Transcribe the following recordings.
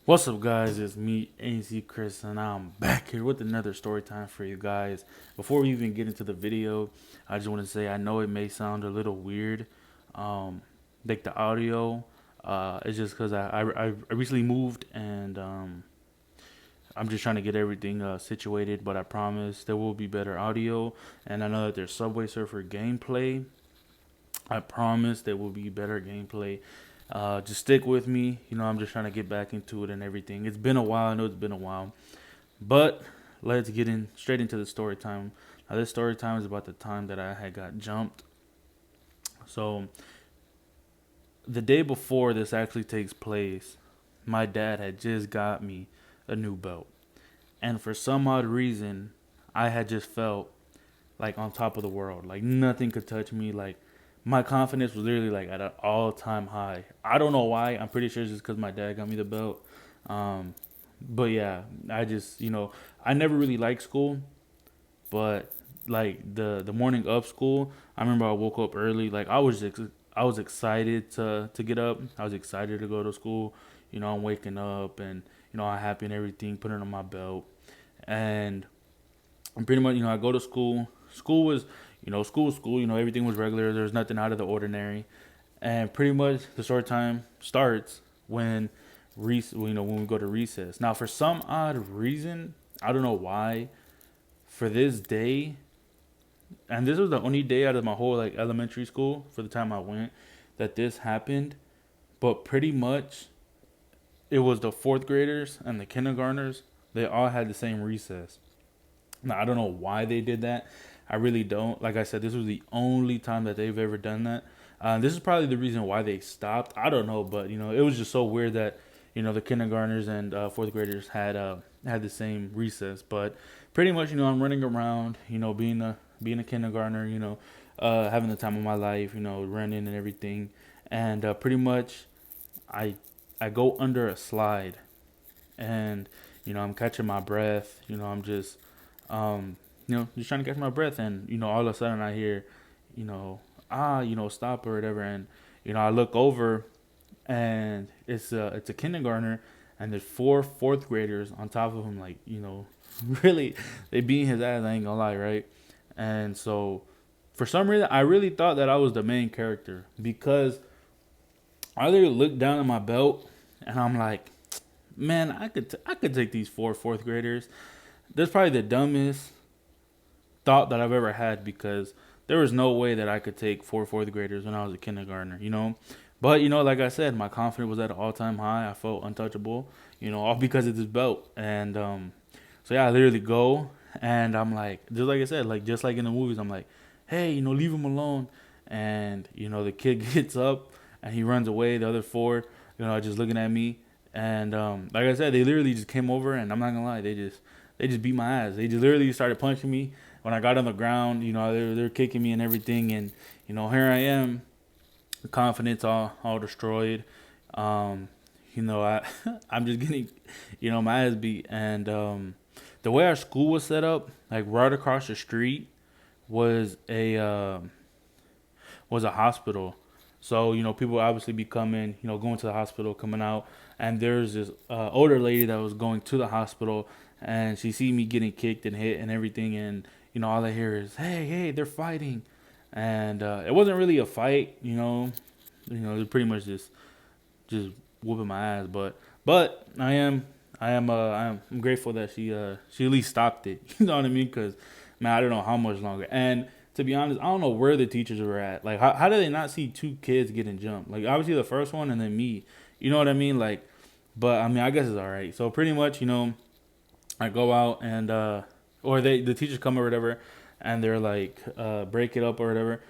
What's up, guys? It's me, AC Chris, and I'm back here with another story time for you guys. Before we even get into the video, I just want to say I know it may sound a little weird, um, like the audio. It's just because I recently moved and I'm just trying to get everything situated. But I promise there will be better audio, and I know that there's Subway Surfer gameplay. I promise there will be better gameplay. Just stick with me. I'm just trying to get back into it and everything. It's been a while. I know it's been a while. But let's get in straight into the story time. Now, this story time is about the time that I had got jumped. So, the day before this actually takes place, my dad had just got me a new belt. And for some odd reason, I had just felt like on top of the world. Like nothing could touch me. Like my confidence was literally like at an all time high. I don't know why. I'm pretty sure it's just because my dad got me the belt. Um, but yeah, I just I never really liked school, but like the morning of school, I remember I woke up early. Like I was excited to get up. I was excited to go to school. I'm waking up and I'm happy and everything, putting on my belt, and I'm pretty much I go to school. School was school was school. Everything was regular. There's nothing out of the ordinary, and pretty much the story time starts when when we go to recess. Now, for some odd reason, I don't know why, for this day, and this was the only day out of my whole like elementary school for the time I went that this happened. But pretty much, it was the fourth graders and the kindergartners. They all had the same recess. Now I don't know why they did that. I really don't. Like I said, this was the only time that they've ever done that. This is probably the reason why they stopped. I don't know, but it was just so weird that the kindergartners and fourth graders had the same recess. But pretty much, I'm running around, being a kindergartner, having the time of my life, running and everything, and pretty much, I I go under a slide, and I'm catching my breath. I'm just just trying to catch my breath, and all of a sudden I hear, you know, stop or whatever, and I look over, and it's a kindergartner, and there's four fourth graders on top of him, like really, they beating his ass. I ain't gonna lie, right? And so, for some reason, I really thought that I was the main character because I literally looked down at my belt, and I'm like, man, I could take these four fourth graders. That's probably the dumbest thought that I've ever had because there was no way that I could take four fourth graders when I was a kindergartner. But like I said, my confidence was at an all time high. I felt untouchable, all because of this belt. And so yeah, I literally go, and I'm like, just like I said, like just like in the movies, I'm like, hey, leave him alone. And the kid gets up and he runs away. The other four, just looking at me. And like I said, they literally just came over, and I'm not gonna lie, they just beat my ass. They just literally started punching me when I got on the ground. They're kicking me and everything, and here I am, confidence all destroyed. Um, I I'm just getting my ass beat, and the way our school was set up, like right across the street was a hospital. So people obviously be coming, going to the hospital, coming out, and there's this older lady that was going to the hospital, and she see me getting kicked and hit and everything, and all I hear is, hey, hey, they're fighting, and it wasn't really a fight, they're pretty much just whooping my ass, but I'm grateful that she at least stopped it, you know what I mean? Because man, I don't know how much longer, and to be honest, I don't know where the teachers were at. Like, how did they not see two kids getting jumped? Like, obviously the first one and then me. You know what I mean? Like, but I mean, I guess it's all right. So pretty much, I go out and or the teachers come or whatever, and they're like, break it up or whatever.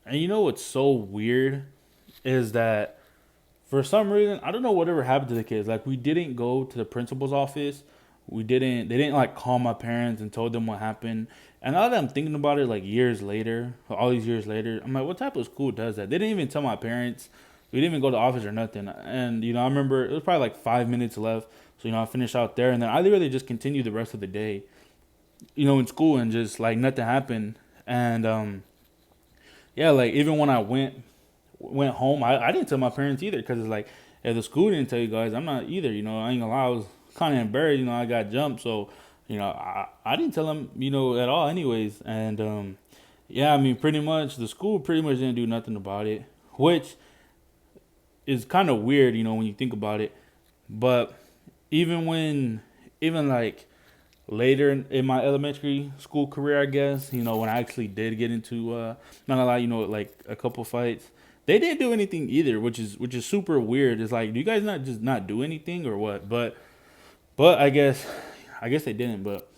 And what's so weird is that for some reason, I don't know whatever happened to the kids. Like, we didn't go to the principal's office. They didn't like call my parents and told them what happened. And now that I'm thinking about it, like years later, all these years later, I'm like, what type of school does that? They didn't even tell my parents. We didn't even go to the office or nothing. And, I remember it was probably like 5 minutes left. So, I finished out there. And then I literally just continued the rest of the day, in school, and just like nothing happened. And, yeah, like even when I went home, I didn't tell my parents either because it's like if the school didn't tell you guys, I'm not either. You know, I ain't gonna lie, I was kind of embarrassed. You know, I got jumped, so you know, I didn't tell them, you know, at all, anyways. And yeah, I mean, pretty much the school pretty much didn't do nothing about it, which is kind of weird, you know, when you think about it. But even like later in my elementary school career, I guess, you know, when I actually did get into not a lot, you know, like a couple fights, they didn't do anything either, which is super weird. It's like, do you guys not just not do anything or what? But I guess they didn't. But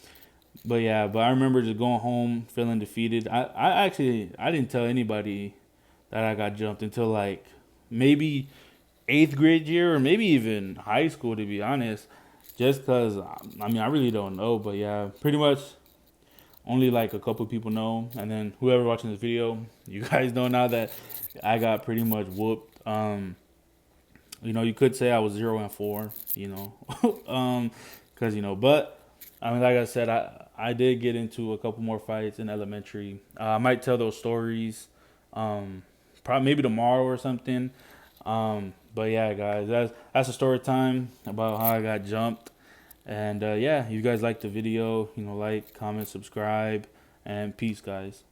yeah, but I remember just going home feeling defeated. I actually I didn't tell anybody that I got jumped until like maybe eighth grade year or maybe even high school, to be honest. Just because, I mean, I really don't know. But yeah, pretty much only like a couple people know. And then whoever watching this video, you guys know now that I got pretty much whooped. You know, you could say I was 0-4, you know, because, you know, but I mean, like I said, I did get into a couple more fights in elementary. I might tell those stories, probably maybe tomorrow or something. But yeah, guys, that's a story time about how I got jumped. And yeah, if you guys like the video, you know, like, comment, subscribe, and peace, guys.